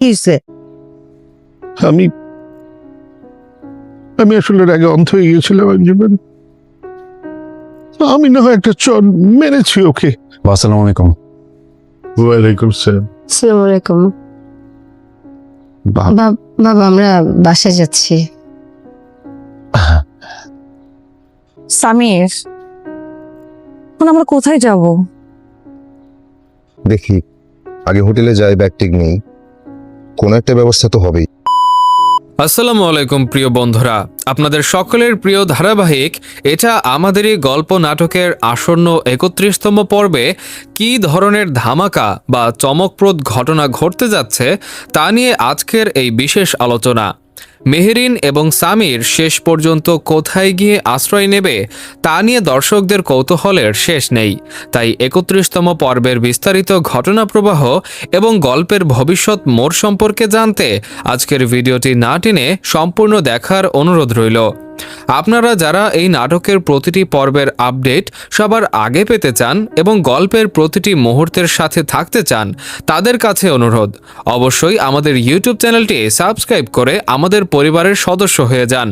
কি হয়েছে? আমি আমি আসলে রাগে অন্ধ হয়ে গিয়েছিলাম আঞ্জুমান। আমি না হয় একটা চর মেরেছি ওকে। আসসালামু আলাইকুম। ওয়ালাইকুম সালাম। আসসালামু আলাইকুম। বাবা আমরা বাসায় যাচ্ছি। সামির, এখন আমরা কোথায় যাব? দেখি আগে হোটেলে যাই, ব্যাগ টেক নেই, কোন একটা ব্যবস্থা তো হবেই। আসসালামু আলাইকুম প্রিয় বন্ধুরা, আপনাদের সকলের প্রিয় ধারাবাহিক এটা আমাদেরই গল্প নাটকের আসন্ন ৩১তম পর্বে কী ধরনের ধামাকা বা চমকপ্রদ ঘটনা ঘটতে যাচ্ছে তা নিয়ে আজকের এই বিশেষ আলোচনা। মেহেরিন এবং সামির শেষ পর্যন্ত কোথায় গিয়ে আশ্রয় নেবে তা নিয়ে দর্শকদের কৌতূহলের শেষ নেই। তাই ৩১তম পর্বের বিস্তারিত ঘটনা প্রবাহ এবং গল্পের ভবিষ্যৎ মোড় সম্পর্কে জানতে আজকের ভিডিওটি না টেনে সম্পূর্ণ দেখার অনুরোধ রইল। আপনারা যারা এই নাটকের প্রতিটি পর্বের আপডেট সবার আগে পেতে চান এবং গল্পের প্রতিটি মুহূর্তের সাথে থাকতে চান, তাদের কাছে অনুরোধ, অবশ্যই আমাদের ইউটিউব চ্যানেলটি সাবস্ক্রাইব করে আমাদের পরিবারের সদস্য হয়ে যান।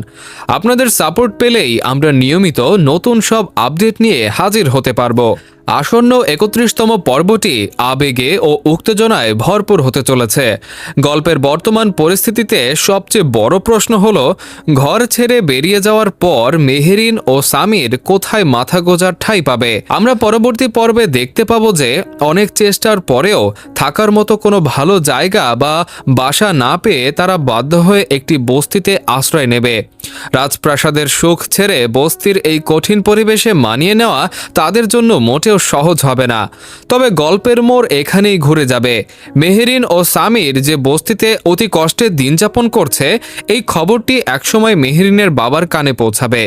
আপনাদের সাপোর্ট পেলেই আমরা নিয়মিত নতুন সব আপডেট নিয়ে হাজির হতে পারবো। আসন্ন ৩১তম পর্বটি আবেগে ও উত্তেজনায় ভরপুর হতে চলেছে। গল্পের বর্তমান পরিস্থিতিতে সবচেয়ে বড় প্রশ্ন হলো, ঘর ছেড়ে বেরিয়ে যাওয়ার পর মেহেরিন ও সামির কোথায় মাথা গোঁজার ঠাঁই পাবে। আমরা পরবর্তী পর্বে দেখতে পাবো যে অনেক চেষ্টার পরেও থাকার মতো কোনো ভালো জায়গা বা বাসা না পেয়ে তারা বাধ্য হয়ে একটি বস্তিতে আশ্রয় নেবে। রাজপ্রাসাদের সুখ ছেড়ে বস্তির এই কঠিন পরিবেশে মানিয়ে নেওয়া তাদের জন্য মোটেও সহজ হবে না। তবে গল্পের মোড় এখানেই ঘুরে যাবে। মেহেরিন ও সামির যে বস্তিতে অতি কষ্টে দিন যাপন করছে, এই খবরটি একসময় মেহেরিনের বাবার কানে পৌঁছাবে।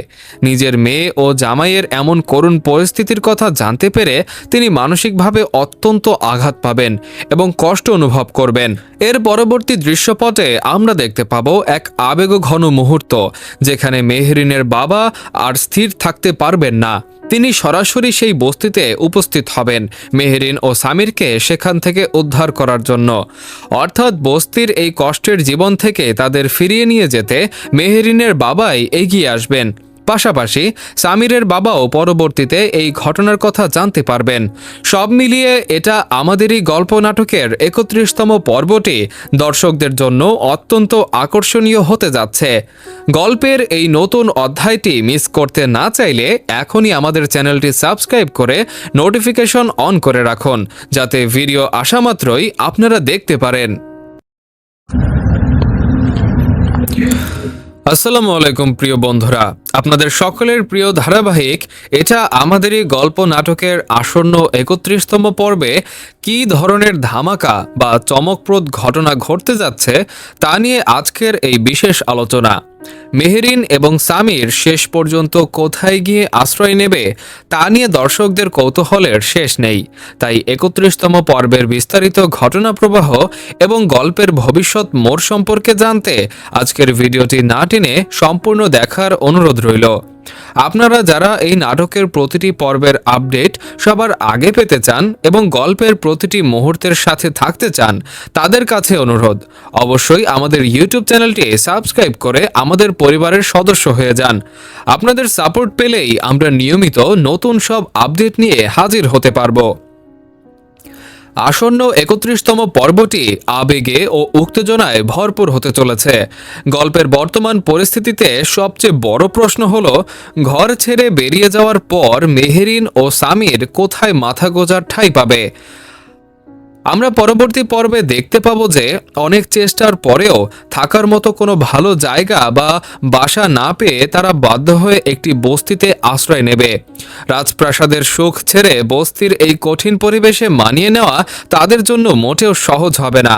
নিজের মেয়ে ও জামাইয়ের এমন করুণ পরিস্থিতির কথা জানতে পেরে তিনি মানসিকভাবে অত্যন্ত আঘাত পাবেন এবং কষ্ট অনুভব করবেন। এর পরবর্তী দৃশ্যপটে আমরা দেখতে পাবো এক আবেগঘন মুহূর্ত, যেখানে মেহেরিনের বাবা আর স্থির থাকতে পারবেন না। তিনি সরাসরি সেই বস্তিতে উপস্থিত হবেন মেহেরিন ও সামিরকে সেখান থেকে উদ্ধার করার জন্য। অর্থাৎ বস্তির এই কষ্টের জীবন থেকে তাদের ফিরিয়ে নিয়ে যেতে মেহেরিনের বাবাই এগিয়ে আসবেন। পাশাপাশি সামিরের বাবাও পরবর্তীতে এই ঘটনার কথা জানতে পারবেন। সব মিলিয়ে এটা আমাদেরই গল্প নাটকের ৩১তম পর্বটি দর্শকদের জন্য অত্যন্ত আকর্ষণীয় হতে যাচ্ছে। গল্পের এই নতুন অধ্যায়টি মিস করতে না চাইলে এখনই আমাদের চ্যানেলটি সাবস্ক্রাইব করে নোটিফিকেশন অন করে রাখুন, যাতে ভিডিও আসা মাত্রই আপনারা দেখতে পারেন। আসসালামু আলাইকুম প্রিয় বন্ধুরা, আপনাদের সকলের প্রিয় ধারাবাহিক এটা আমাদেরই গল্প নাটকের আসন্ন ৩১তম পর্বে কী ধরনের ধামাকা বা চমকপ্রদ ঘটনা ঘটতে যাচ্ছে তা নিয়ে আজকের এই বিশেষ আলোচনা। মেহেরিন এবং সামির শেষ পর্যন্ত কোথায় গিয়ে আশ্রয় নেবে তা নিয়ে দর্শকদের কৌতূহলের শেষ নেই। তাই ৩১তম পর্বের বিস্তারিত ঘটনা প্রবাহ এবং গল্পের ভবিষ্যৎ মোড় সম্পর্কে জানতে আজকের ভিডিওটি না টেনে সম্পূর্ণ দেখার অনুরোধ রইল। আপনারা যারা এই নাটকের প্রতিটি পর্বের আপডেট সবার আগে পেতে চান এবং গল্পের প্রতিটি মুহূর্তের সাথে থাকতে চান, তাদের কাছে অনুরোধ, অবশ্যই আমাদের ইউটিউব চ্যানেলটি সাবস্ক্রাইব করে আমাদের পরিবারের সদস্য হয়ে যান। আপনাদের সাপোর্ট পেলেই আমরা নিয়মিত নতুন সব আপডেট নিয়ে হাজির হতে পারবো। আসন্ন ৩১তম পর্বটি আবেগে ও উত্তেজনায় ভরপুর হতে চলেছে। গল্পের বর্তমান পরিস্থিতিতে সবচেয়ে বড় প্রশ্ন হলো, ঘর ছেড়ে বেরিয়ে যাওয়ার পর মেহেরিন ও সামির কোথায় মাথা গোঁজার ঠাঁই পাবে। আমরা পরবর্তী পর্বে দেখতে পাবো যে অনেক চেষ্টার পরেও থাকার মতো কোনো ভালো জায়গা বা বাসা না পেয়ে তারা বাধ্য হয়ে একটি বস্তিতে আশ্রয় নেবে। রাজপ্রাসাদের সুখ ছেড়ে বস্তির এই কঠিন পরিবেশে মানিয়ে নেওয়া তাদের জন্য মোটেও সহজ হবে না।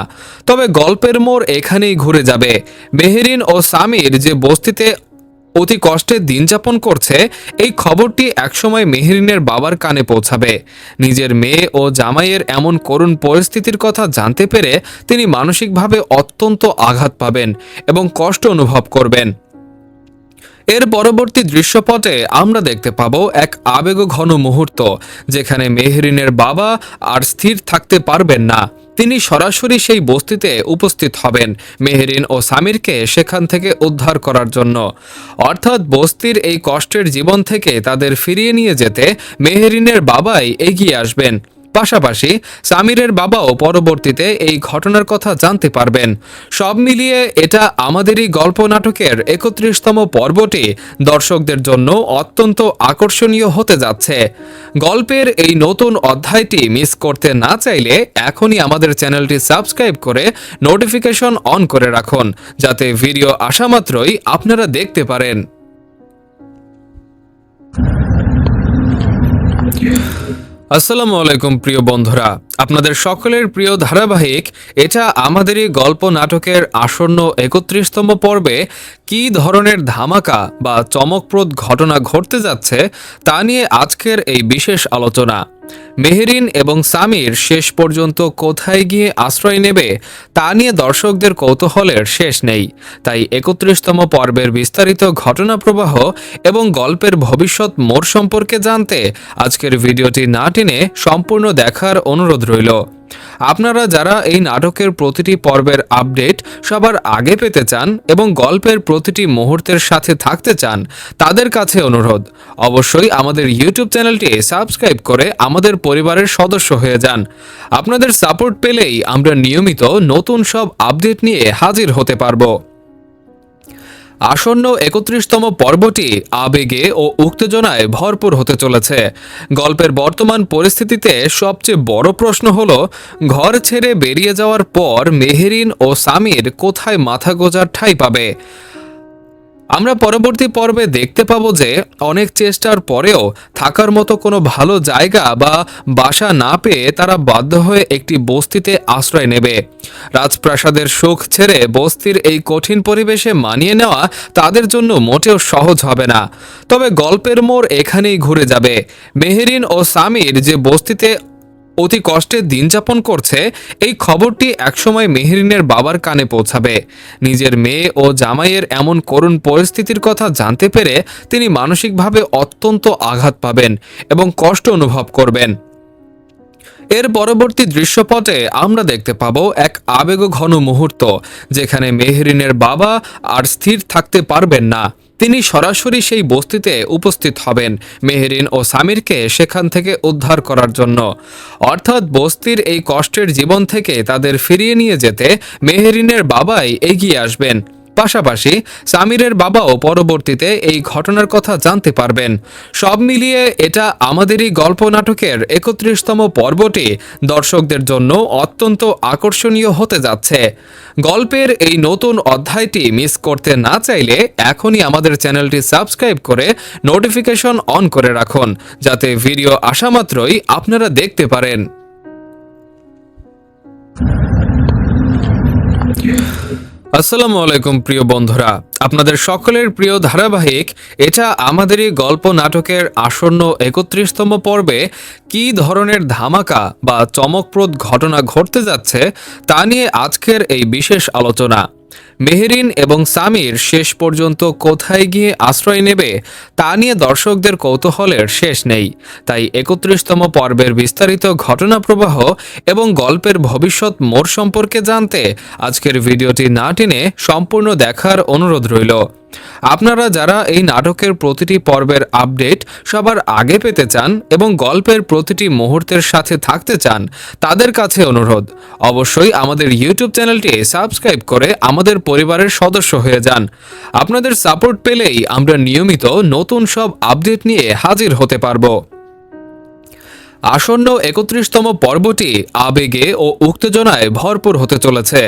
তবে গল্পের মোড় এখানেই ঘুরে যাবে। মেহেরিন ও সামির যে বস্তিতে অতি কষ্টে দিন যাপন করছে, এই খবরটি একসময় মেহেরিনের বাবার কানে পৌঁছাবে। নিজের মেয়ে ও জামাইয়ের এমন করুণ পরিস্থিতির কথা জানতে পেরে তিনি মানসিকভাবে অত্যন্ত আঘাত পাবেন এবং কষ্ট অনুভব করবেন। এর পরবর্তী দৃশ্যপটে আমরা দেখতে পাবো এক আবেগঘন মুহূর্ত, যেখানে মেহরিনের বাবা আর স্থির থাকতে পারবেন না। তিনি সরাসরি সেই বস্তিতে উপস্থিত হবেন মেহরিন ও সামিরকে সেখান থেকে উদ্ধার করার জন্য। অর্থাৎ বস্তির এই কষ্টের জীবন থেকে তাদের ফিরিয়ে নিয়ে যেতে মেহরিনের বাবাই এগিয়ে আসবেন। পাশাপাশি সামিরের বাবাও পরবর্তীতে এই ঘটনার কথা জানতে পারবেন। সব মিলিয়ে এটা আমাদেরই গল্প নাটকের 31তম পর্বটি দর্শকদের জন্য অত্যন্ত আকর্ষণীয় হতে যাচ্ছে। গল্পের এই নতুন অধ্যায়টি মিস করতে না চাইলে এখনই আমাদের চ্যানেলটি সাবস্ক্রাইব করে নোটিফিকেশন অন করে রাখুন, যাতে ভিডিও আসা মাত্রই আপনারা দেখতে পারেন। আসসালামু আলাইকুম প্রিয় বন্ধুরা, আপনাদের সকলের প্রিয় ধারাবাহিক এটা আমাদেরই গল্প নাটকের আসন্ন 31তম পর্বে কী ধরনের ধামাকা বা চমকপ্রদ ঘটনা ঘটতে যাচ্ছে তা নিয়ে আজকের এই বিশেষ আলোচনা। মেহরিন এবং সামির শেষ পর্যন্ত কোথায় গিয়ে আশ্রয় নেবে তা নিয়ে দর্শকদের কৌতূহলের শেষ নেই। তাই 31তম পর্বের বিস্তারিত ঘটনা প্রবাহ এবং গল্পের ভবিষ্যৎ মোড় সম্পর্কে জানতে আজকের ভিডিওটি না টেনে সম্পূর্ণ দেখার অনুরোধ রইল। আপনারা যারা এই নাটকের প্রতিটি পর্বের আপডেট সবার আগে পেতে চান এবং গল্পের প্রতিটি মুহূর্তের সাথে থাকতে চান, তাদের কাছে অনুরোধ, অবশ্যই আমাদের ইউটিউব চ্যানেলটি সাবস্ক্রাইব করে আমাদের পরিবারের সদস্য হয়ে যান। আপনাদের সাপোর্ট পেলেই আমরা নিয়মিত নতুন সব আপডেট নিয়ে হাজির হতে পারবো। আসন্ন 31তম পর্বটি আবেগে ও উত্তেজনায় ভরপুর হতে চলেছে। গল্পের বর্তমান পরিস্থিতিতে সবচেয়ে বড় প্রশ্ন হলো, ঘর ছেড়ে বেরিয়ে যাওয়ার পর মেহরিন ও সামির কোথায় মাথা গোঁজার ঠাঁই পাবে। আমরা পরবর্তী পর্বে দেখতে পাবো যে অনেক চেষ্টার পরেও থাকার মতো কোনো ভালো জায়গা বা বাসা না পেয়ে তারা বাধ্য হয়ে একটি বস্তিতে আশ্রয় নেবে। রাজপ্রাসাদের সুখ ছেড়ে বস্তির এই কঠিন পরিবেশে মানিয়ে নেওয়া তাদের জন্য মোটেও সহজ হবে না। তবে গল্পের মোড় এখানেই ঘুরে যাবে। মেহরিন ও সামির যে বস্তিতে অতি কষ্টে দিন যাপন করছে, এই খবরটি একসময় মেহরিনের বাবার কানে পৌঁছাবে। নিজের মেয়ে ও জামাইয়ের এমন করুণ পরিস্থিতির কথা জানতে পেরে তিনি মানসিকভাবে অত্যন্ত আঘাত পাবেন এবং কষ্ট অনুভব করবেন। এর পরবর্তী দৃশ্যপটে আমরা দেখতে পাবো এক আবেগঘন মুহূর্ত, যেখানে মেহরিনের বাবা আর স্থির থাকতে পারবেন না। তিনি সরাসরি সেই বস্তিতে উপস্থিত হবেন মেহরিন ও সামিরকে সেখান থেকে উদ্ধার করার জন্য। অর্থাৎ বস্তির এই কষ্টের জীবন থেকে তাদের ফিরিয়ে নিয়ে যেতে মেহরিনের বাবাই এগিয়ে আসবেন। পাশাপাশি সামিরের বাবাও পরবর্তীতে এই ঘটনার কথা জানতে পারবেন। সব মিলিয়ে এটা আমাদেরই গল্প নাটকের 31তম পর্বটি দর্শকদের জন্য অত্যন্ত আকর্ষণীয় হতে যাচ্ছে। গল্পের এই নতুন অধ্যায়টি মিস করতে না চাইলে এখনই আমাদের চ্যানেলটি সাবস্ক্রাইব করে নোটিফিকেশন অন করে রাখুন, যাতে ভিডিও আসা মাত্রই আপনারা দেখতে পারেন। আসসালামু আলাইকুম প্রিয় বন্ধুরা, আপনাদের সকলের প্রিয় ধারাবাহিক এটা আমাদেরই গল্প নাটকের আসন্ন 31তম পর্বে কী ধরনের ধামাকা বা চমকপ্রদ ঘটনা ঘটতে যাচ্ছে তা নিয়ে আজকের এই বিশেষ আলোচনা। মেহরিন এবং সামির শেষ পর্যন্ত কোথায় গিয়ে আশ্রয় নেবে তা নিয়ে দর্শকদের কৌতূহলের শেষ নেই। তাই 31তম পর্বের বিস্তারিত ঘটনা প্রবাহ এবং গল্পের ভবিষ্যৎ মোড় সম্পর্কে জানতে আজকের ভিডিওটি না টেনে সম্পূর্ণ দেখার অনুরোধ রইল। আপনারা যারা এই নাটকের প্রতিটি পর্বের আপডেট সবার আগে পেতে চান এবং গল্পের প্রতিটি মুহূর্তের সাথে থাকতে চান, তাদের কাছে অনুরোধ, অবশ্যই আমাদের ইউটিউব চ্যানেলটি সাবস্ক্রাইব করে আমাদের পরিবারের সদস্য হয়ে যান। আপনাদের সাপোর্ট পেলেই আমরা নিয়মিত নতুন সব আপডেট নিয়ে হাজির হতে পারবো। আসন্ন 31তম পর্বটি আবেগে ও উত্তেজনায় ভরপুর হতে চলেছে।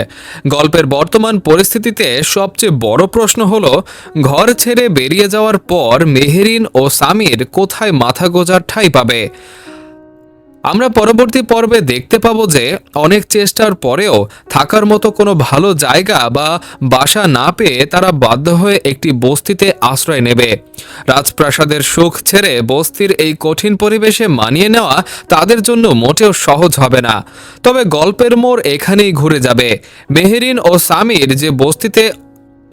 গল্পের বর্তমান পরিস্থিতিতে সবচেয়ে বড় প্রশ্ন হলো, ঘর ছেড়ে বেরিয়ে যাওয়ার পর মেহরিন ও সামির কোথায় মাথা গোঁজার ঠাঁই পাবে। আমরা পরবর্তী পর্বে দেখতে পাবো যে অনেক চেষ্টার পরেও থাকার মতো কোনো ভালো জায়গা বা বাসা না পেয়ে তারা বাধ্য হয়ে একটি বস্তিতে আশ্রয় নেবে। রাজপ্রাসাদের সুখ ছেড়ে বস্তির এই কঠিন পরিবেশে মানিয়ে নেওয়া তাদের জন্য মোটেও সহজ হবে না। তবে গল্পের মোড় এখানেই ঘুরে যাবে। মেহরিন ও সামির যে বস্তিতে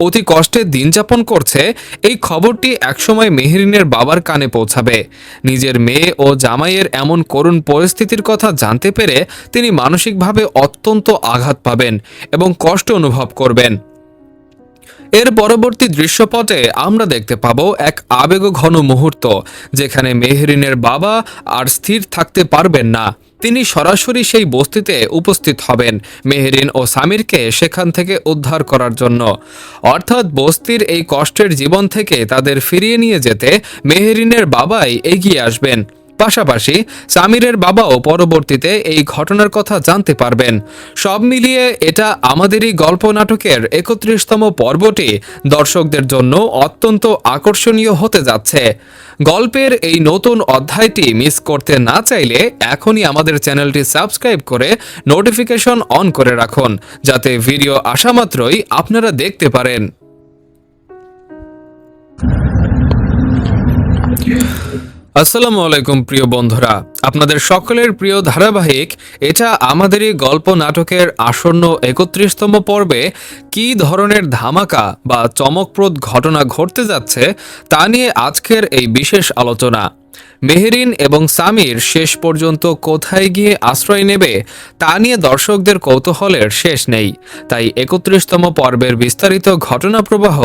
অতি কষ্টে দিন যাপন করছে, এই খবরটি একসময় মেহেরিনের বাবার কানে পৌঁছাবে। নিজের মেয়ে ও জামাইয়ের এমন করুণ পরিস্থিতির কথা জানতে পেরে তিনি মানসিকভাবে অত্যন্ত আঘাত পাবেন এবং কষ্ট অনুভব করবেন। এর পরবর্তী দৃশ্যপটে আমরা দেখতে পাবো এক আবেগঘন মুহূর্ত, যেখানে মেহেরিনের বাবা আর স্থির থাকতে পারবেন না। তিনি সরাসরি সেই বস্তিতে উপস্থিত হবেন মেহেরিন ও সামিরকে সেখান থেকে উদ্ধার করার জন্য। অর্থাৎ বস্তির এই কষ্টের জীবন থেকে তাদের ফিরিয়ে নিয়ে যেতে মেহেরিনের বাবাই এগিয়ে আসবেন। পাশাপাশি সামিরের বাবাও পরবর্তীতে এই ঘটনার কথা জানতে পারবেন। সব মিলিয়ে এটা আমাদেরই গল্প নাটকের 31তম পর্বটি দর্শকদের জন্য অত্যন্ত আকর্ষণীয় হতে যাচ্ছে। গল্পের এই নতুন অধ্যায়টি মিস করতে না চাইলে এখনই আমাদের চ্যানেলটি সাবস্ক্রাইব করে নোটিফিকেশন অন করে রাখুন, যাতে ভিডিও আসা মাত্রই আপনারা দেখতে পারেন। আসসালামু আলাইকুম প্রিয় বন্ধুরা, আপনাদের সকলের প্রিয় ধারাবাহিক এটা আমাদেরই গল্প নাটকের আসন্ন 31তম পর্বে কী ধরনের ধামাকা বা চমকপ্রদ ঘটনা ঘটতে যাচ্ছে তা নিয়ে আজকের এই বিশেষ আলোচনা। মেহেরিন এবং সামির শেষ পর্যন্ত কোথায় গিয়ে আশ্রয় নেবে তা নিয়ে দর্শকদের কৌতূহলের শেষ নেই। তাই 31তম পর্বের বিস্তারিত ঘটনা প্রবাহ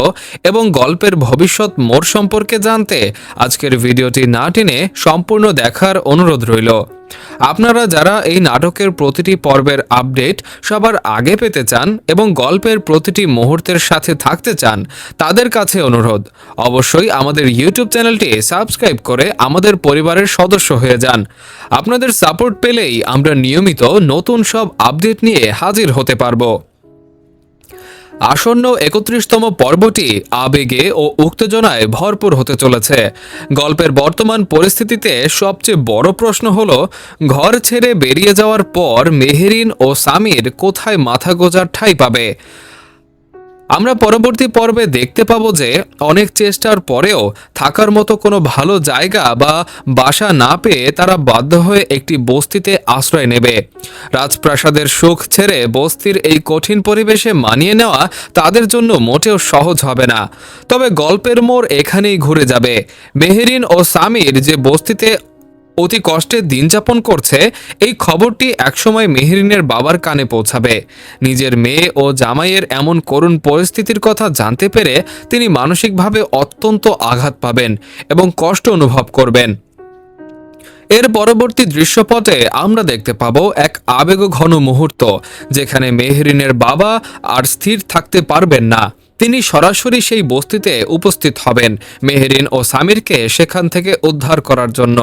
এবং গল্পের ভবিষ্যৎ মোড় সম্পর্কে জানতে আজকের ভিডিওটি না টেনে সম্পূর্ণ দেখার অনুরোধ রইল। আপনারা যারা এই নাটকের প্রতিটি পর্বের আপডেট সবার আগে পেতে চান এবং গল্পের প্রতিটি মুহূর্তের সাথে থাকতে চান, তাদের কাছে অনুরোধ, অবশ্যই আমাদের ইউটিউব চ্যানেলটি সাবস্ক্রাইব করে আমাদের পরিবারের সদস্য হয়ে যান। আপনাদের সাপোর্ট পেলেই আমরা নিয়মিত নতুন সব আপডেট নিয়ে হাজির হতে পারবো। আসন্ন 31তম পর্বটি আবেগে ও উত্তেজনায় ভরপুর হতে চলেছে। গল্পের বর্তমান পরিস্থিতিতে সবচেয়ে বড় প্রশ্ন হলো, ঘর ছেড়ে বেরিয়ে যাওয়ার পর মেহেরিন ও সামির কোথায় মাথা গোঁজার ঠাঁই পাবে। আমরা পরবর্তী পর্বে দেখতে পাবো যে অনেক চেষ্টার পরেও থাকার মতো কোনো ভালো জায়গা বা বাসা না পেয়ে তারা বাধ্য হয়ে একটি বস্তিতে আশ্রয় নেবে। রাজপ্রাসাদের সুখ ছেড়ে বস্তির এই কঠিন পরিবেশে মানিয়ে নেওয়া তাদের জন্য মোটেও সহজ হবে না। তবে গল্পের মোড় এখানেই ঘুরে যাবে। মেহেরিন ও সামির যে বস্তিতে অতি কষ্টে দিন যাপন করছে, এই খবরটি একসময় মেহেরিনের বাবার কানে পৌঁছাবে। নিজের মেয়ে ও জামাইয়ের এমন করুণ পরিস্থিতির কথা জানতে পেরে তিনি মানসিকভাবে অত্যন্ত আঘাত পাবেন এবং কষ্ট অনুভব করবেন। এর পরবর্তী দৃশ্যপটে আমরা দেখতে পাবো এক আবেগঘন মুহূর্ত, যেখানে মেহেরিনের বাবা আর স্থির থাকতে পারবেন না। তিনি সরাসরি সেই বস্তিতে উপস্থিত হবেন মেহেরিন ও সামিরকে সেখান থেকে উদ্ধার করার জন্য।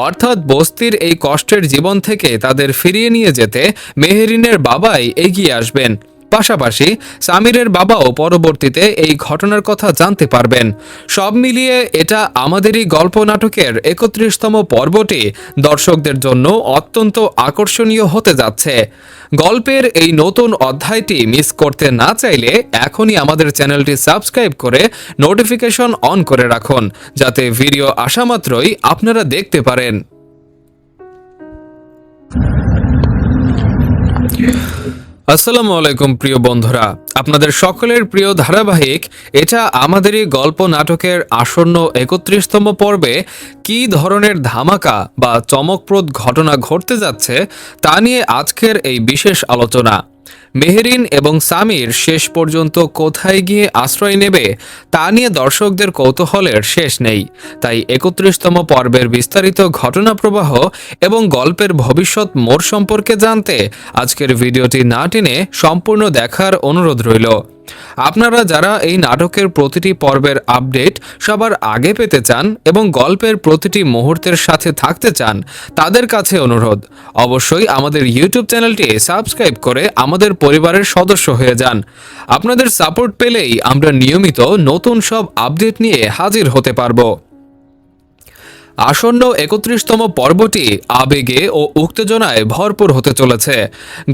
অর্থাৎ বস্তির এই কষ্টের জীবন থেকে তাদের ফিরিয়ে নিয়ে যেতে মেহেরিনের বাবাই এগিয়ে আসবেন। পাশাপাশি সামিরের বাবাও পরবর্তীতে এই ঘটনার কথা জানতে পারবেন। সব মিলিয়ে এটা আমাদেরই গল্প নাটকের 31তম পর্বটি দর্শকদের জন্য অত্যন্ত আকর্ষণীয় হতে যাচ্ছে। গল্পের এই নতুন অধ্যায়টি মিস করতে না চাইলে এখনই আমাদের চ্যানেলটি সাবস্ক্রাইব করে নোটিফিকেশন অন করে রাখুন, যাতে ভিডিও আসা মাত্রই আপনারা দেখতে পারেন। আসসালামু আলাইকুম প্রিয় বন্ধুরা, আপনাদের সকলের প্রিয় ধারাবাহিক এটা আমাদেরই গল্প নাটকের আসন্ন 31তম পর্বে কী ধরনের ধামাকা বা চমকপ্রদ ঘটনা ঘটতে যাচ্ছে তা নিয়ে আজকের এই বিশেষ আলোচনা। মেহেরিন এবং সামির শেষ পর্যন্ত কোথায় গিয়ে আশ্রয় নেবে তা নিয়ে দর্শকদের কৌতূহলের শেষ নেই। তাই 31তম পর্বের বিস্তারিত ঘটনা প্রবাহ এবং গল্পের ভবিষ্যৎ মোড় সম্পর্কে জানতে আজকের ভিডিওটি না টেনে সম্পূর্ণ দেখার অনুরোধ রইল। আপনারা যারা এই নাটকের প্রতিটি পর্বের আপডেট সবার আগে পেতে চান এবং গল্পের প্রতিটি মুহূর্তের সাথে থাকতে চান, তাদের কাছে অনুরোধ, অবশ্যই আমাদের ইউটিউব চ্যানেলটি সাবস্ক্রাইব করে আমাদের পরিবারের সদস্য হয়ে যান। আপনাদের সাপোর্ট পেলেই আমরা নিয়মিত নতুন সব আপডেট নিয়ে হাজির হতে পারবো। আসন্ন 31তম পর্বটি আবেগে ও উত্তেজনায় ভরপুর হতে চলেছে।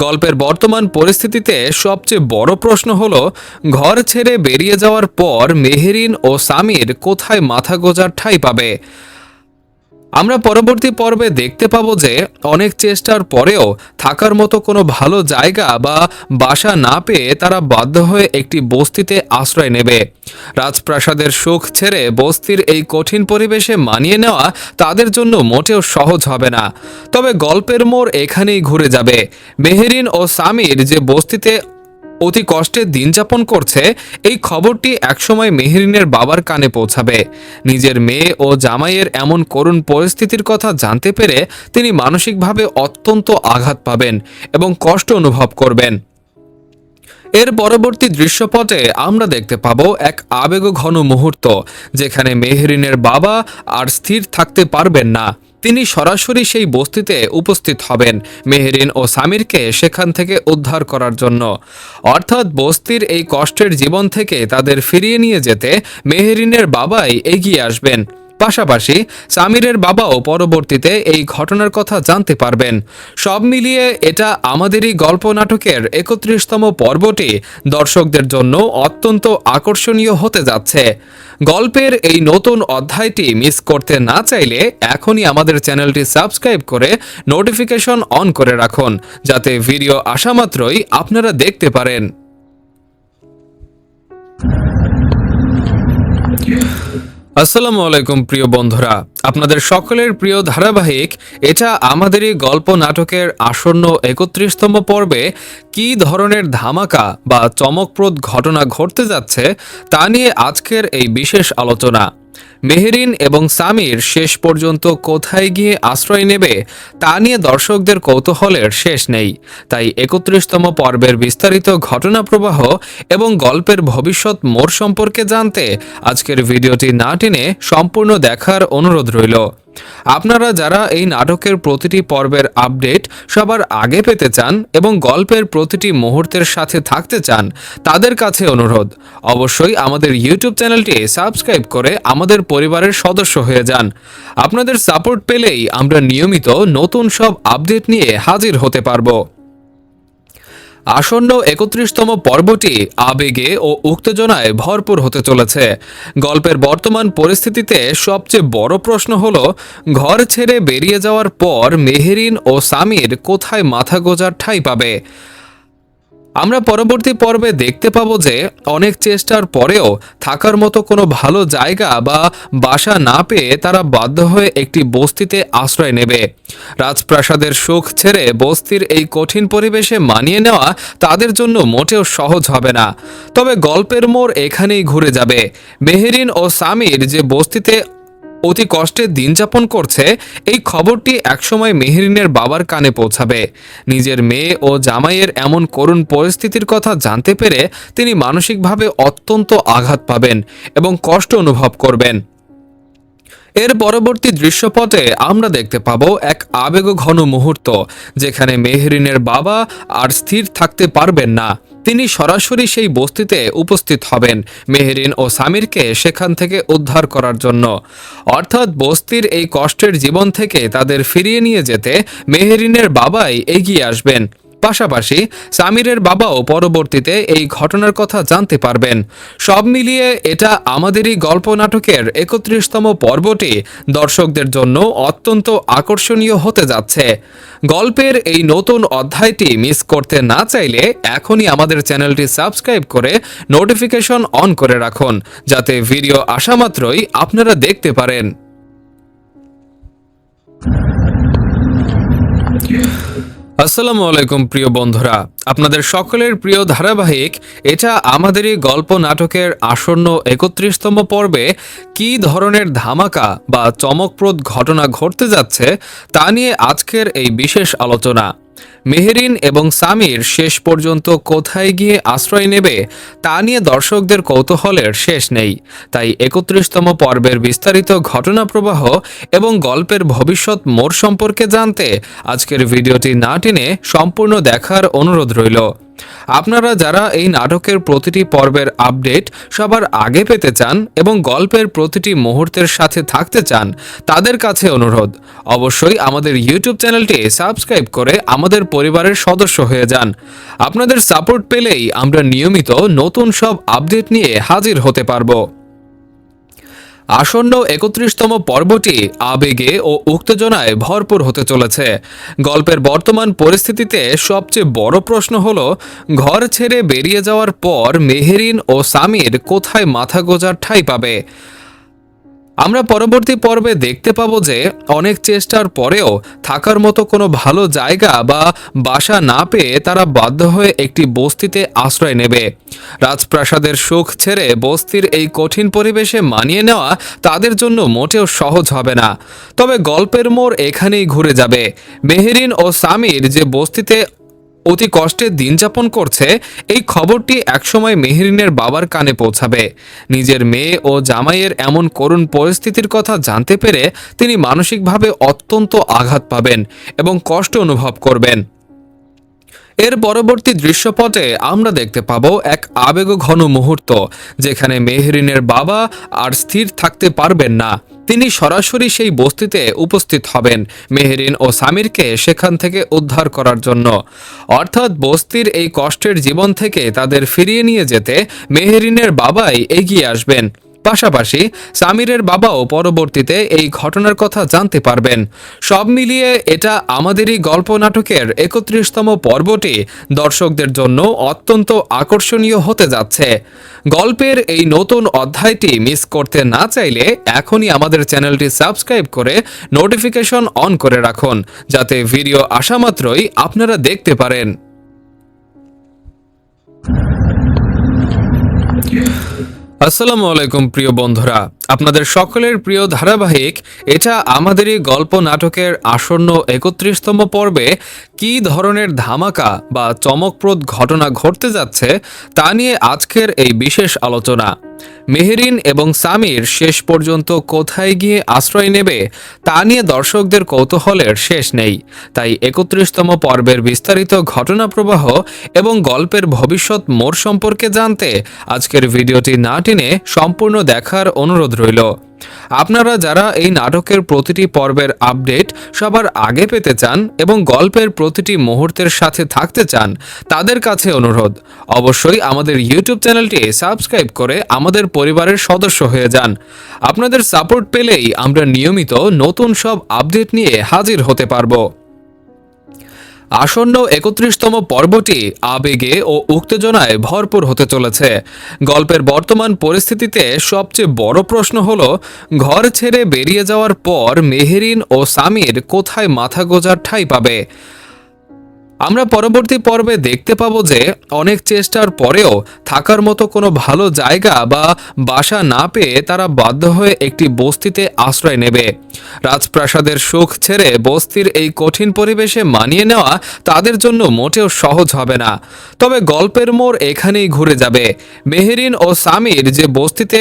গল্পের বর্তমান পরিস্থিতিতে সবচেয়ে বড় প্রশ্ন হলো, ঘর ছেড়ে বেরিয়ে যাওয়ার পর মেহেরিন ও সামির কোথায় মাথা গোঁজার ঠাঁই পাবে। আমরা পরবর্তী পর্বে দেখতে পাবো যে অনেক চেষ্টার পরেও থাকার মতো কোনো ভালো জায়গা বা বাসা না পেয়ে তারা বাধ্য হয়ে একটি বস্তিতে আশ্রয় নেবে। রাজপ্রাসাদের সুখ ছেড়ে বস্তির এই কঠিন পরিবেশে মানিয়ে নেওয়া তাদের জন্য মোটেও সহজ হবে না। তবে গল্পের মোড় এখানেই ঘুরে যাবে। মেহেরিন ও সামির যে বস্তিতে অতি কষ্টে দিন যাপন করছে, এই খবরটি একসময় মেহেরিনের বাবার কানে পৌঁছাবে। নিজের মেয়ে ও জামাইয়ের এমন করুণ পরিস্থিতির কথা জানতে পেরে তিনি মানসিকভাবে অত্যন্ত আঘাত পাবেন এবং কষ্ট অনুভব করবেন। এর পরবর্তী দৃশ্যপটে আমরা দেখতে পাবো এক আবেগঘন মুহূর্ত, যেখানে মেহেরিনের বাবা আর স্থির থাকতে পারবেন না। তিনি সরাসরি সেই বস্তিতে উপস্থিত হবেন মেহেরিন ও সামিরকে সেখান থেকে উদ্ধার করার জন্য। অর্থাৎ বস্তির এই কষ্টের জীবন থেকে তাদের ফিরিয়ে নিয়ে যেতে মেহেরিনের বাবাই এগিয়ে আসবেন। পাশাপাশি সামিরের বাবাও পরবর্তীতে এই ঘটনার কথা জানতে পারবেন। সব মিলিয়ে এটা আমাদেরই গল্প নাটকের ৩১তম পর্বটি দর্শকদের জন্য অত্যন্ত আকর্ষণীয় হতে যাচ্ছে। গল্পের এই নতুন অধ্যায়টি মিস করতে না চাইলে এখনই আমাদের চ্যানেলটি সাবস্ক্রাইব করে নোটিফিকেশন অন করে রাখুন, যাতে ভিডিও আসা মাত্রই আপনারা দেখতে পারেন। আসসালামু আলাইকুম প্রিয় বন্ধুরা, আপনাদের সকলের প্রিয় ধারাবাহিক এটা আমাদেরই গল্প নাটকের আসন্ন ৩১তম পর্বে কী ধরনের ধামাকা বা চমকপ্রদ ঘটনা ঘটতে যাচ্ছে তা নিয়ে আজকের এই বিশেষ আলোচনা। মেহেরিন এবং সামির শেষ পর্যন্ত কোথায় গিয়ে আশ্রয় নেবে তা নিয়ে দর্শকদের কৌতূহলের শেষ নেই। তাই ৩১তম পর্বের বিস্তারিত ঘটনা প্রবাহ এবং গল্পের ভবিষ্যৎ মোড় সম্পর্কে জানতে আজকের ভিডিওটি না টেনে সম্পূর্ণ দেখার অনুরোধ রইল। আপনারা যারা এই নাটকের প্রতিটি পর্বের আপডেট সবার আগে পেতে চান এবং গল্পের প্রতিটি মুহূর্তের সাথে থাকতে চান, তাদের কাছে অনুরোধ, অবশ্যই আমাদের ইউটিউব চ্যানেলটি সাবস্ক্রাইব করে আমাদের পরিবারের সদস্য হয়ে যান। আপনাদের সাপোর্ট পেলেই আমরা নিয়মিত নতুন সব আপডেট নিয়ে হাজির হতে পারবো। আসন্ন ৩১তম পর্বটি আবেগে ও উত্তেজনায় ভরপুর হতে চলেছে। গল্পের বর্তমান পরিস্থিতিতে সবচেয়ে বড় প্রশ্ন হলো, ঘর ছেড়ে বেরিয়ে যাওয়ার পর মেহেরিন ও সামির কোথায় মাথা গোঁজার ঠাঁই পাবে। আমরা পরবর্তী পর্বে দেখতে পাবো যে অনেক চেষ্টার পরেও থাকার মতো কোনো ভালো জায়গা বা বাসা না পেয়ে তারা বাধ্য হয়ে একটি বস্তিতে আশ্রয় নেবে। রাজপ্রাসাদের সুখ ছেড়ে বস্তির এই কঠিন পরিবেশে মানিয়ে নেওয়া তাদের জন্য মোটেও সহজ হবে না। তবে গল্পের মোড় এখানেই ঘুরে যাবে। মেহেরিন ও সামির যে বস্তিতে অতি কষ্টে দিন যাপন করছে, এই খবরটি একসময় মেহেরিনের বাবার কানে পৌঁছাবে। নিজের মেয়ে ও জামাইয়ের এমন করুণ পরিস্থিতির কথা জানতে পেরে তিনি মানসিকভাবে অত্যন্ত আঘাত পাবেন এবং কষ্ট অনুভব করবেন। এর পরবর্তী দৃশ্যপটে আমরা দেখতে পাবো এক আবেগঘন মুহূর্ত, যেখানে মেহেরিনের বাবা আর স্থির থাকতে পারবেন না। তিনি সরাসরি সেই বস্তিতে উপস্থিত হবেন মেহেরিন ও সামিরকে সেখান থেকে উদ্ধার করার জন্য। অর্থাৎ বস্তির এই কষ্টের জীবন থেকে তাদের ফিরিয়ে নিয়ে যেতে মেহেরিনের বাবাই এগিয়ে আসবেন। পাশাপাশি সামিরের বাবাও পরবর্তীতে এই ঘটনার কথা জানতে পারবেন। সব মিলিয়ে এটা আমাদেরই গল্প নাটকের ৩১তম পর্বটি দর্শকদের জন্য অত্যন্ত আকর্ষণীয় হতে যাচ্ছে। গল্পের এই নতুন অধ্যায়টি মিস করতে না চাইলে এখনই আমাদের চ্যানেলটি সাবস্ক্রাইব করে নোটিফিকেশন অন করে রাখুন, যাতে ভিডিও আসা মাত্রই আপনারা দেখতে পারেন। আসসালামু আলাইকুম প্রিয় বন্ধুরা, আপনাদের সকলের প্রিয় ধারাবাহিক এটা আমাদেরই গল্প নাটকের আসন্ন ৩১তম পর্বে কী ধরনের ধামাকা বা চমকপ্রদ ঘটনা ঘটতে যাচ্ছে তা নিয়ে আজকের এই বিশেষ আলোচনা। মেহেরিন এবং সামির শেষ পর্যন্ত কোথায় গিয়ে আশ্রয় নেবে তা নিয়ে দর্শকদের কৌতূহলের শেষ নেই। তাই ৩১তম পর্বের বিস্তারিত ঘটনা প্রবাহ এবং গল্পের ভবিষ্যৎ মোড় সম্পর্কে জানতে আজকের ভিডিওটি না টেনে সম্পূর্ণ দেখার অনুরোধ রইল। আপনারা যারা এই নাটকের প্রতিটি পর্বের আপডেট সবার আগে পেতে চান এবং গল্পের প্রতিটি মুহূর্তের সাথে থাকতে চান, তাদের কাছে অনুরোধ, অবশ্যই আমাদের ইউটিউব চ্যানেলটি সাবস্ক্রাইব করে আমাদের পরিবারের সদস্য হয়ে যান। আপনাদের সাপোর্ট পেলেই আমরা নিয়মিত নতুন সব আপডেট নিয়ে হাজির হতে পারবো। আসন্ন ৩১তম পর্বটি আবেগে ও উত্তেজনায় ভরপুর হতে চলেছে। গল্পের বর্তমান পরিস্থিতিতে সবচেয়ে বড় প্রশ্ন হলো, ঘর ছেড়ে বেরিয়ে যাওয়ার পর মেহেরিন ও সামির কোথায় মাথা গোঁজার ঠাঁই পাবে। আমরা পরবর্তী পর্বে দেখতে পাবো যে অনেক চেষ্টার পরেও থাকার মতো কোনো ভালো জায়গা বা বাসা না পেয়ে তারা বাধ্য হয়ে একটি বস্তিতে আশ্রয় নেবে। রাজপ্রাসাদের সুখ ছেড়ে বস্তির এই কঠিন পরিবেশে মানিয়ে নেওয়া তাদের জন্য মোটেও সহজ হবে না। তবে গল্পের মোড় এখানেই ঘুরে যাবে। মেহেরিন ও সামির যে বস্তিতে অতি কষ্টে দিন যাপন করছে, এই খবরটি একসময় মেহেরিনের বাবার কানে পৌঁছাবে। নিজের মেয়ে ও জামাইয়ের এমন করুণ পরিস্থিতির কথা জানতে পেরে তিনি মানসিকভাবে অত্যন্ত আঘাত পাবেন এবং কষ্ট অনুভব করবেন। এর পরবর্তী দৃশ্যপটে আমরা দেখতে পাবো এক আবেগঘন মুহূর্ত, যেখানে মেহেরিনের বাবা আর স্থির থাকতে পারবেন না। তিনি সরাসরি সেই বস্তিতে উপস্থিত হবেন মেহেরিন ও সামিরকে সেখান থেকে উদ্ধার করার জন্য। অর্থাৎ বস্তির এই কষ্টের জীবন থেকে তাদের ফিরিয়ে নিয়ে যেতে মেহেরিনের বাবাই এগিয়ে আসবেন। পাশাপাশি সামিরের বাবাও পরবর্তীতে এই ঘটনার কথা জানতে পারবেন। সব মিলিয়ে এটা আমাদেরই গল্প নাটকের ৩১তম পর্বটি দর্শকদের জন্য অত্যন্ত আকর্ষণীয় হতে যাচ্ছে। গল্পের এই নতুন অধ্যায়টি মিস করতে না চাইলে এখনই আমাদের চ্যানেলটি সাবস্ক্রাইব করে নোটিফিকেশন অন করে রাখুন, যাতে ভিডিও আসা মাত্রই আপনারা দেখতে পারেন। আসসালামু আলাইকুম প্রিয় বন্ধুরা, আপনাদের সকলের প্রিয় ধারাবাহিক এটা আমাদেরই গল্প নাটকের আসন্ন ৩১তম পর্বে কী ধরনের ধামাকা বা চমকপ্রদ ঘটনা ঘটতে যাচ্ছে তা নিয়ে আজকের এই বিশেষ আলোচনা। মেহেরিন এবং সামির শেষ পর্যন্ত কোথায় গিয়ে আশ্রয় নেবে তা নিয়ে দর্শকদের কৌতূহলের শেষ নেই। তাই ৩১তম পর্বের বিস্তারিত ঘটনা প্রবাহ এবং গল্পের ভবিষ্যৎ মোড় সম্পর্কে জানতে আজকের ভিডিওটি না টেনে সম্পূর্ণ দেখার অনুরোধ রইল। আপনারা যারা এই নাটকের প্রতিটি পর্বের আপডেট সবার আগে পেতে চান এবং গল্পের প্রতিটি মুহূর্তের সাথে থাকতে চান, তাদের কাছে অনুরোধ, অবশ্যই আমাদের ইউটিউব চ্যানেলটি সাবস্ক্রাইব করে আমাদের পরিবারের সদস্য হয়ে যান। আপনাদের সাপোর্ট পেলেই আমরা নিয়মিত নতুন সব আপডেট নিয়ে হাজির হতে পারবো। আসন্ন ৩১তম পর্বটি আবেগে ও উত্তেজনায় ভরপুর হতে চলেছে। গল্পের বর্তমান পরিস্থিতিতে সবচেয়ে বড় প্রশ্ন হলো, ঘর ছেড়ে বেরিয়ে যাওয়ার পর মেহেরিন ও সামির কোথায় মাথা গোঁজার ঠাঁই পাবে। আমরা পরবর্তী পর্বে দেখতে পাবো যে অনেক চেষ্টার পরেও থাকার মতো কোনো ভালো জায়গা বা বাসা না পেয়ে তারা বাধ্য হয়ে একটি বস্তিতে আশ্রয় নেবে। রাজপ্রাসাদের সুখ ছেড়ে বস্তির এই কঠিন পরিবেশে মানিয়ে নেওয়া তাদের জন্য মোটেও সহজ হবে না। তবে গল্পের মোড় এখানেই ঘুরে যাবে। মেহেরিন ও সামির যে বস্তিতে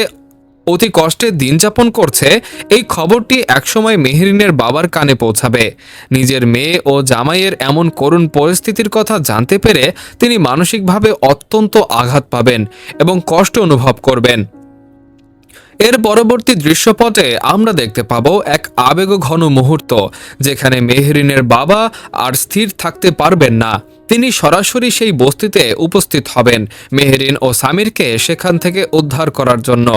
অতি কষ্টে দিন যাপন করছে, এই খবরটি একসময় মেহেরিনের বাবার কানে পৌঁছাবে। নিজের মেয়ে ও জামাইয়ের এমন করুণ পরিস্থিতির কথা জানতে পেরে তিনি মানসিকভাবে অত্যন্ত আঘাত পাবেন এবং কষ্ট অনুভব করবেন। এর পরবর্তী দৃশ্যপটে আমরা দেখতে পাবো এক আবেগঘন মুহূর্ত, যেখানে মেহেরিনের বাবা আর স্থির থাকতে পারবেন না। তিনি সরাসরি সেই বস্তিতে উপস্থিত হবেন মেহেরিন ও সামিরকে সেখান থেকে উদ্ধার করার জন্য।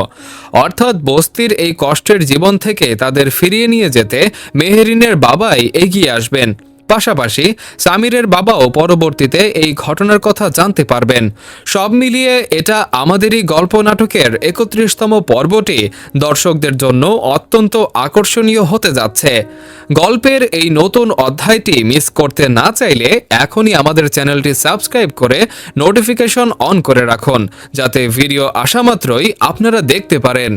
অর্থাৎ বস্তির এই কষ্টের জীবন থেকে তাদের ফিরিয়ে নিয়ে যেতে মেহেরিনের বাবাই এগিয়ে আসবেন। পাশাপাশি সামিরের বাবাও পরবর্তীতে এই ঘটনার কথা জানতে পারবেন। সব মিলিয়ে এটা আমাদেরই গল্প নাটকের ৩১তম পর্বটি দর্শকদের জন্য অত্যন্ত আকর্ষণীয় হতে যাচ্ছে। গল্পের এই নতুন অধ্যায়টি মিস করতে না চাইলে এখনই আমাদের চ্যানেলটি সাবস্ক্রাইব করে নোটিফিকেশন অন করে রাখুন, যাতে ভিডিও আসা মাত্রই আপনারা দেখতে পারেন।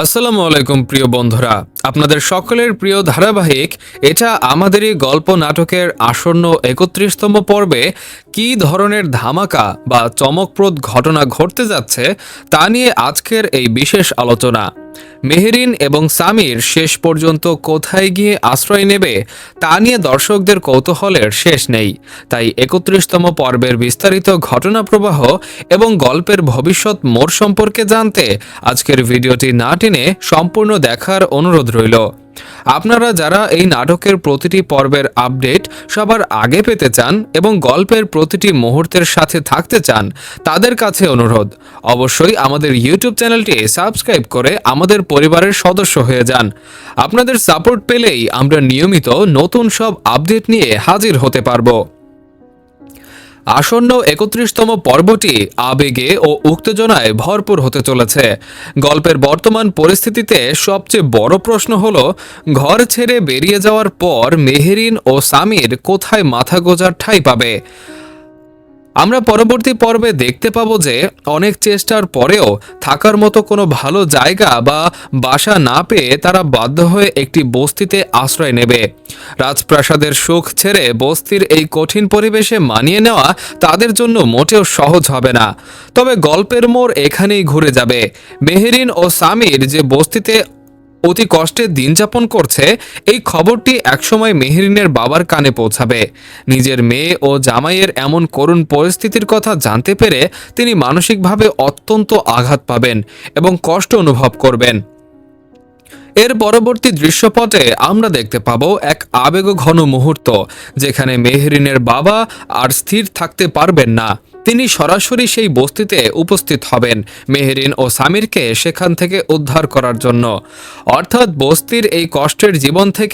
আসসালামু আলাইকুম প্রিয় বন্ধুরা, আপনাদের সকলের প্রিয় ধারাবাহিক এটা আমাদেরই গল্প নাটকের আসন্ন ৩১তম পর্বে কী ধরনের ধামাকা বা চমকপ্রদ ঘটনা ঘটতে যাচ্ছে তা নিয়ে আজকের এই বিশেষ আলোচনা। মেহেরিন এবং সামির শেষ পর্যন্ত কোথায় গিয়ে আশ্রয় নেবে তা নিয়ে দর্শকদের কৌতূহলের শেষ নেই। তাই ৩১তম পর্বের বিস্তারিত ঘটনা প্রবাহ এবং গল্পের ভবিষ্যৎ মোড় সম্পর্কে জানতে আজকের ভিডিওটি না টেনে সম্পূর্ণ দেখার অনুরোধ রইল। আপনারা যারা এই নাটকের প্রতিটি পর্বের আপডেট সবার আগে পেতে চান এবং গল্পের প্রতিটি মুহূর্তের সাথে থাকতে চান, তাদের কাছে অনুরোধ, অবশ্যই আমাদের ইউটিউব চ্যানেলটি সাবস্ক্রাইব করে আমাদের পরিবারের সদস্য হয়ে যান। আপনাদের সাপোর্ট পেলেই আমরা নিয়মিত নতুন সব আপডেট নিয়ে হাজির হতে পারবো। আসন্ন 31তম পর্বটি আবেগে ও উত্তেজনায় ভরপুর হতে চলেছে। গল্পের বর্তমান পরিস্থিতিতে সবচেয়ে বড় প্রশ্ন হলো, ঘর ছেড়ে বেরিয়ে যাওয়ার পর মেহেরিন ও সামির কোথায় মাথা গোঁজার ঠাঁই পাবে। আমরা পরবর্তী পর্বে দেখতে পাবো যে অনেক চেষ্টার পরেও থাকার মতো কোনো ভালো জায়গা বা বাসা না পেয়ে তারা বাধ্য হয়ে একটি বস্তিতে আশ্রয় নেবে। রাজপ্রাসাদের সুখ ছেড়ে বস্তির এই কঠিন পরিবেশে মানিয়ে নেওয়া তাদের জন্য মোটেও সহজ হবে না। তবে গল্পের মোড় এখানেই ঘুরে যাবে। মেহেরিন ও সামির যে বস্তিতে অতি কষ্টে দিন যাপন করছে, এই খবরটি একসময় মেহেরিনের বাবার কানে পৌঁছাবে। নিজের মেয়ে ও জামাইয়ের এমন করুণ পরিস্থিতির কথা জানতে পেরে তিনি মানসিকভাবে অত্যন্ত আঘাত পাবেন এবং কষ্ট অনুভব করবেন। এর পরবর্তী দৃশ্যপটে আমরা দেখতে পাবো এক আবেগঘন মুহূর্ত, যেখানে মেহেরিনের বাবা আর স্থির থাকতে পারবেন না। তিনি সরাসরি সেই বস্তিতে উপস্থিত হবেন মেহেরিন ও সামিরকে সেখান থেকে উদ্ধার করার জন্য। অর্থাৎ বস্তির এই কষ্টের জীবন থেকে